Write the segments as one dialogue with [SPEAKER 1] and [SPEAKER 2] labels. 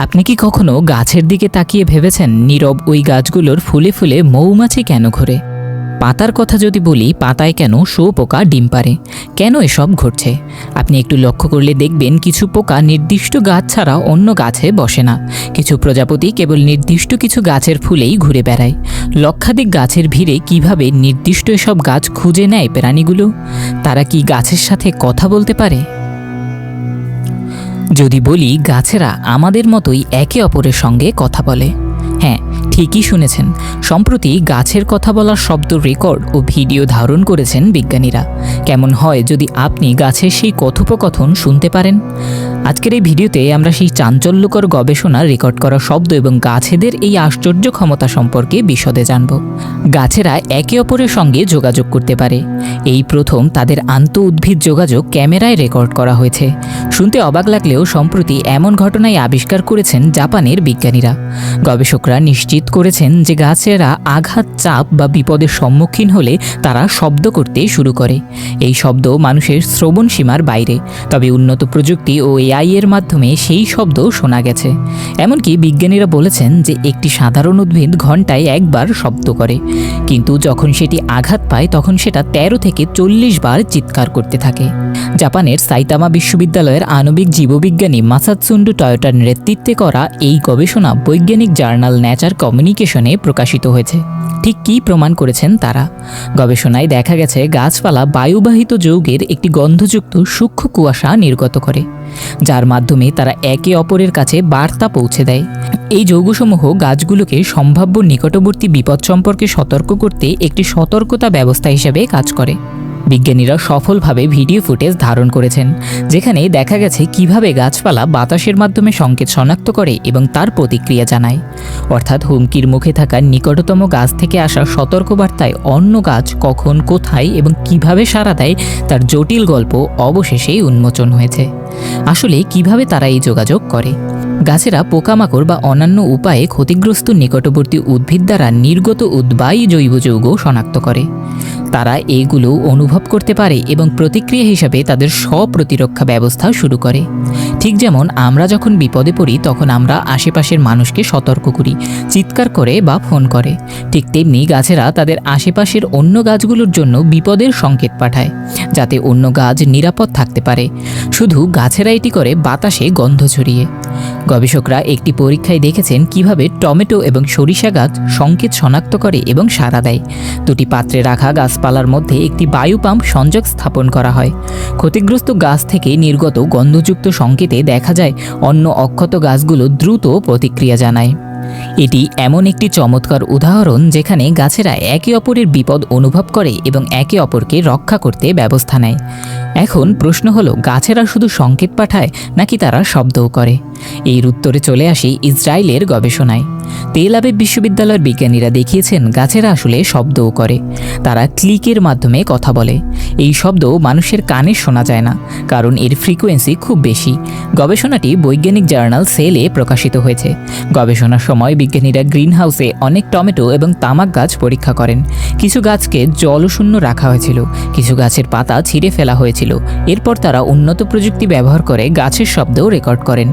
[SPEAKER 1] আপনি কি কখনো গাছের দিকে তাকিয়ে ভেবেছেন নীরব ওই গাছগুলোর ফুলে ফুলে মৌমাছি কেন ঘোরে? পাতার কথা যদি বলি, পাতায় কেন শুঁয়োপোকা ডিম পাড়ে? কেন এসব ঘটছে? আপনি একটু লক্ষ্য করলে দেখবেন কিছু পোকা নির্দিষ্ট গাছ ছাড়া অন্য গাছে বসে না। কিছু প্রজাপতি কেবল নির্দিষ্ট কিছু গাছের ফুলেই ঘুরে বেড়ায়। লক্ষাধিক গাছের ভিড়ে কিভাবে নির্দিষ্ট এসব গাছ খুঁজে নেয় প্রাণীগুলো? তারা কি গাছের সাথে কথা বলতে পারে? যদি বলি গাছেরা আমাদের মতোই একে অপরের সঙ্গে কথা বলে, হ্যাঁ, ঠিকই শুনেছেন। সম্প্রতি গাছের কথা বলার শব্দ রেকর্ড ও ভিডিও ধারণ করেছেন বিজ্ঞানীরা। কেমন হয় যদি আপনি গাছের সেই কথোপকথন শুনতে পারেন? আজকের এই ভিডিওতে আমরা সেই চাঞ্চল্যকর গবেষণা, রেকর্ড করা শব্দ এবং গাছেদের এই আশ্চর্য ক্ষমতা সম্পর্কে বিশদে জানব। গাছেরা একে অপরের সঙ্গে যোগাযোগ করতে পারে। এই প্রথম তাদের আন্তঃউদ্ভিদ যোগাযোগ ক্যামেরায় রেকর্ড করা হয়েছে। শুনতে অবাক লাগলেও সম্প্রতি এমন ঘটনাই আবিষ্কার করেছেন জাপানের বিজ্ঞানীরা। গবেষকরা নিশ্চিত করেছেন যে গাছেরা আঘাত, চাপ বা বিপদের সম্মুখীন হলে তারা শব্দ করতে শুরু করে। এই শব্দ মানুষের শ্রবণ সীমার বাইরে, তবে উন্নত প্রযুক্তি ও এআই এর মাধ্যমে সেই শব্দ শোনা গেছে। এমনকি বিজ্ঞানীরা বলেছেন যে একটি সাধারণ উদ্ভিদ ঘন্টায় একবার শব্দ করে, কিন্তু যখন সেটি আঘাত পায় তখন সেটা 13 থেকে 40 বার চিৎকার করতে থাকে। জাপানের সাইতামা বিশ্ববিদ্যালয়ের আণবিক জীববিজ্ঞানী মাসাতসুন্ডু টয়োটার নেতৃত্বে করা এই গবেষণা বৈজ্ঞানিক জার্নাল নেচার কমিউনিকেশনে প্রকাশিত হয়েছে। ঠিক কী প্রমাণ করেছেন তারা? গবেষণায় দেখা গেছে গাছপালা বায়ুবাহিত যৌগের একটি গন্ধযুক্ত সূক্ষ্ম কুয়াশা নির্গত করে, যার মাধ্যমে তারা একে অপরের কাছে বার্তা পৌঁছে দেয়। এই যৌগসমূহ গাছগুলোকে সম্ভাব্য নিকটবর্তী বিপদ সম্পর্কে সতর্ক করতে একটি সতর্কতা ব্যবস্থা হিসেবে কাজ করে। বিজ্ঞানীরা সফলভাবে ভিডিও ফুটেজ ধারণ করেছেন, যেখানে দেখা গেছে কিভাবে গাছপালা বাতাসের মাধ্যমে সংকেত শনাক্ত করে এবং তার প্রতিক্রিয়া জানায়। অর্থাৎ হুমকির মুখে থাকা নিকটতম গাছ থেকে আসা সতর্কবার্তায় অন্য গাছ কখন, কোথায় এবং কিভাবে সাড়া দেয় তার জটিল গল্প অবশেষেই উন্মোচন হয়েছে। আসলে কিভাবে তারা এই যোগাযোগ করে? গাছেরা পোকামাকড় বা অন্যান্য উপায়ে ক্ষতিগ্রস্ত নিকটবর্তী উদ্ভিদ দ্বারা নির্গত উদ্বায়ী জৈব যৌগ শনাক্ত করে। তারা এইগুলো অনুভব করতে পারে এবং প্রতিক্রিয়া হিসাবে তাদের স্বপ্রতিরক্ষা ব্যবস্থা শুরু করে। ঠিক যেমন আমরা যখন বিপদে পড়ি তখন আমরা আশেপাশের মানুষকে সতর্ক করি, চিৎকার করে বা ফোন করে, ঠিক তেমনি গাছেরা তাদের আশেপাশের অন্য গাছগুলোর জন্য বিপদের সংকেত পাঠায়, যাতে অন্য গাছ নিরাপদ থাকতে পারে। শুধু গাছেরা এটি করে বাতাসে গন্ধ ছড়িয়ে। গবেষকরা একটি পরীক্ষায় দেখেছেন কিভাবে টমেটো এবং সরিষা গাছ সংকেত শনাক্ত করে এবং সাড়া দেয়। দুটি পাত্রে রাখা গাছপালার মধ্যে একটি বায়ু পাম্প সংযোগ স্থাপন করা হয়। ক্ষতিগ্রস্ত গাছ থেকে নির্গত গন্ধযুক্ত সংকেতে দেখা যায় অন্য অক্ষত গাছগুলো দ্রুত প্রতিক্রিয়া জানায়। এটি এমন একটি চমৎকার উদাহরণ যেখানে গাছেরা একে অপরের বিপদ অনুভব করে এবং একে অপরকে রক্ষা করতে ব্যবস্থা নেয়। এখন প্রশ্ন হলো, গাছেরা শুধু সংকেত পাঠায় নাকি তারা শব্দও করে? এর উত্তরে চলে আসি ইসরায়েলের গবেষণায়। তেল আবিব বিশ্ববিদ্যালয়ের বিজ্ঞানীরা দেখিয়েছেন গাছেরা আসলে শব্দও করে। তারা ক্লিকের মাধ্যমে কথা বলে। এই শব্দ মানুষের কানে শোনা যায় না, কারণ এর ফ্রিকোয়েন্সি খুব বেশি। গবেষণাটি বৈজ্ঞানিক জার্নাল সেলে প্রকাশিত হয়েছে। গবেষণার সময় বিজ্ঞানীরা গ্রিনহাউসে অনেক টমেটো এবং তামাক গাছ পরীক্ষা করেন। কিছু গাছকে জলশূন্য রাখা হয়েছিল, কিছু গাছের পাতা ছিঁড়ে ফেলা হয়েছিল। এরপর তারা উন্নত প্রযুক্তি ব্যবহার করে গাছের শব্দও রেকর্ড করেন।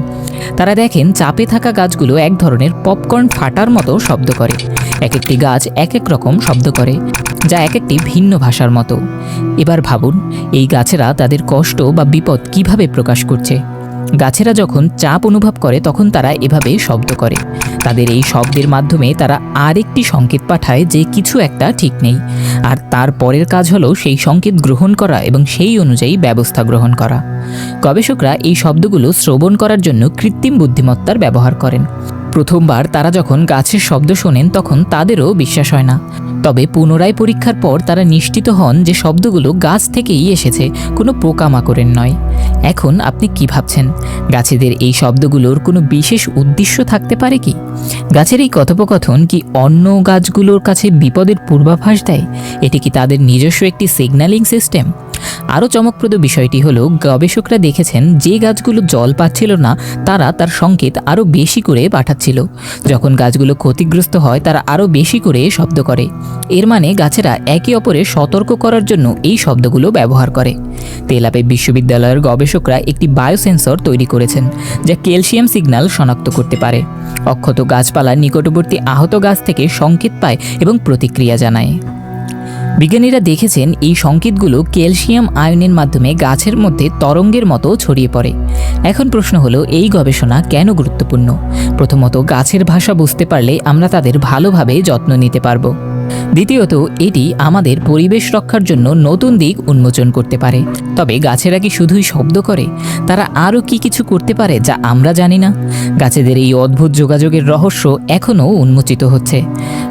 [SPEAKER 1] তারা দেখেন চাপে থাকা গাছগুলো এক ধরনের পপকর্ন ফাটার মতো শব্দ করে। এক একটি গাছ এক এক রকম শব্দ করে, যা এক একটি ভিন্ন ভাষার মতো। এবার ভাবুন, এই গাছেরা তাদের কষ্ট বা বিপদ কিভাবে প্রকাশ করছে। গাছেরা যখন চাপ অনুভব করে তখন তারা এভাবে শব্দ করে। তাদের এই শব্দের মাধ্যমে তারা আরেকটি সংকেত পাঠায় যে কিছু একটা ঠিক নেই, আর তার পরের কাজ হলো সেই সংকেত গ্রহণ করা এবং সেই অনুযায়ী ব্যবস্থা গ্রহণ করা। গবেষকরা এই শব্দগুলো শ্রবণ করার জন্য কৃত্রিম বুদ্ধিমত্তার ব্যবহার করেন। প্রথমবার তারা যখন গাছের শব্দ শোনেন তখন তাদেরও বিশ্বাস হয় না, তবে পুনরায় পরীক্ষার পর তারা নিশ্চিত হন যে শব্দগুলো গাছ থেকেই এসেছে, কোনো পোকামাকড়ের নয়। এখন আপনি কি ভাবছেন, গাছেদের এই শব্দগুলোর কোনো বিশেষ উদ্দেশ্য থাকতে পারে কি? গাছের এই কথোপকথন কি অন্য গাছগুলোর কাছে বিপদের পূর্বাভাস দেয়? এটি কি তাদের নিজস্ব একটি সিগন্যালিং সিস্টেম? আরও চমকপ্রদ বিষয়টি হলো গবেষকরা দেখেছেন যে গাছগুলো জল পাচ্ছিল না তারা তার সংকেত আরও বেশি করে পাঠাচ্ছিল। যখন গাছগুলো ক্ষতিগ্রস্ত হয় তারা আরও বেশি করে শব্দ করে। এর মানে গাছেরা একে অপরের সতর্ক করার জন্য এই শব্দগুলো ব্যবহার করে। তেল আবিব বিশ্ববিদ্যালয়ের গবেষকরা একটি বায়োসেন্সর তৈরি করেছেন যা ক্যালসিয়াম সিগন্যাল শনাক্ত করতে পারে। অক্ষত গাছপালার নিকটবর্তী আহত গাছ থেকে সংকেত পায় এবং প্রতিক্রিয়া জানায়। বিজ্ঞানীরা দেখেছেন এই সংকেতগুলো ক্যালসিয়াম আয়নের মাধ্যমে গাছের মধ্যে তরঙ্গের মতো ছড়িয়ে পড়ে। এখন প্রশ্ন হলো, এই গবেষণা কেন গুরুত্বপূর্ণ? প্রথমত, গাছের ভাষা বুঝতে পারলে আমরা তাদের ভালোভাবে যত্ন নিতে পারবো। দ্বিতীয়ত, এটি আমাদের পরিবেশ রক্ষার জন্য নতুন দিক উন্মোচন করতে পারে। তবে গাছেরা কি শুধুই শব্দ করে? তারা আরও কি কিছু করতে পারে যা আমরা জানি না? গাছেদের এই অদ্ভুত যোগাযোগের রহস্য এখনও উন্মোচিত হচ্ছে।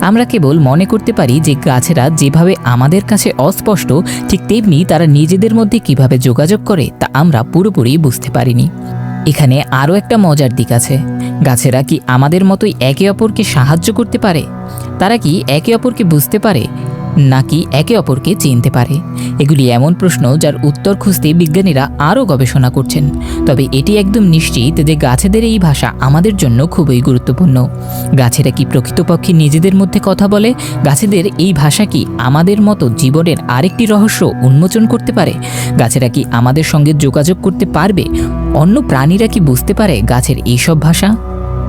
[SPEAKER 1] আমরা কেবল মনে করতে পারি যে গাছেরা যেভাবে আমাদের কাছে অস্পষ্ট, ঠিক তেমনি তারা নিজেদের মধ্যে কিভাবে যোগাযোগ করে তা আমরা পুরোপুরি বুঝতে পারিনি। এখানে আরও একটা মজার দিক আছে। গাছেরা কি আমাদের মতোই একে অপরকে সাহায্য করতে পারে? তারা কি একে অপরকে বুঝতে পারে নাকি একে অপরকে চিনতে পারে? এগুলি এমন প্রশ্ন যার উত্তর খুঁজতে বিজ্ঞানীরা আরও গবেষণা করছেন। তবে এটি একদম নিশ্চিত যে গাছেদের এই ভাষা আমাদের জন্য খুবই গুরুত্বপূর্ণ। গাছেরা কি প্রকৃতপক্ষে নিজেদের মধ্যে কথা বলে? গাছেদের এই ভাষা কি আমাদের মতো জীবনের আরেকটি রহস্য উন্মোচন করতে পারে? গাছেরা কি আমাদের সঙ্গে যোগাযোগ করতে পারবে? অন্য প্রাণীরা কি বুঝতে পারে গাছের এইসব ভাষা?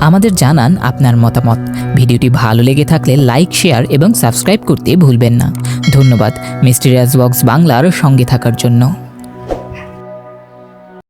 [SPEAKER 1] আমাদের জানান আপনার মতামত। ভিডিওটি ভালো লেগে থাকলে লাইক, শেয়ার এবং সাবস্ক্রাইব করতে ভুলবেন না। ধন্যবাদ মিস্টেরিয়াস বক্স বাংলার সঙ্গে থাকার জন্য।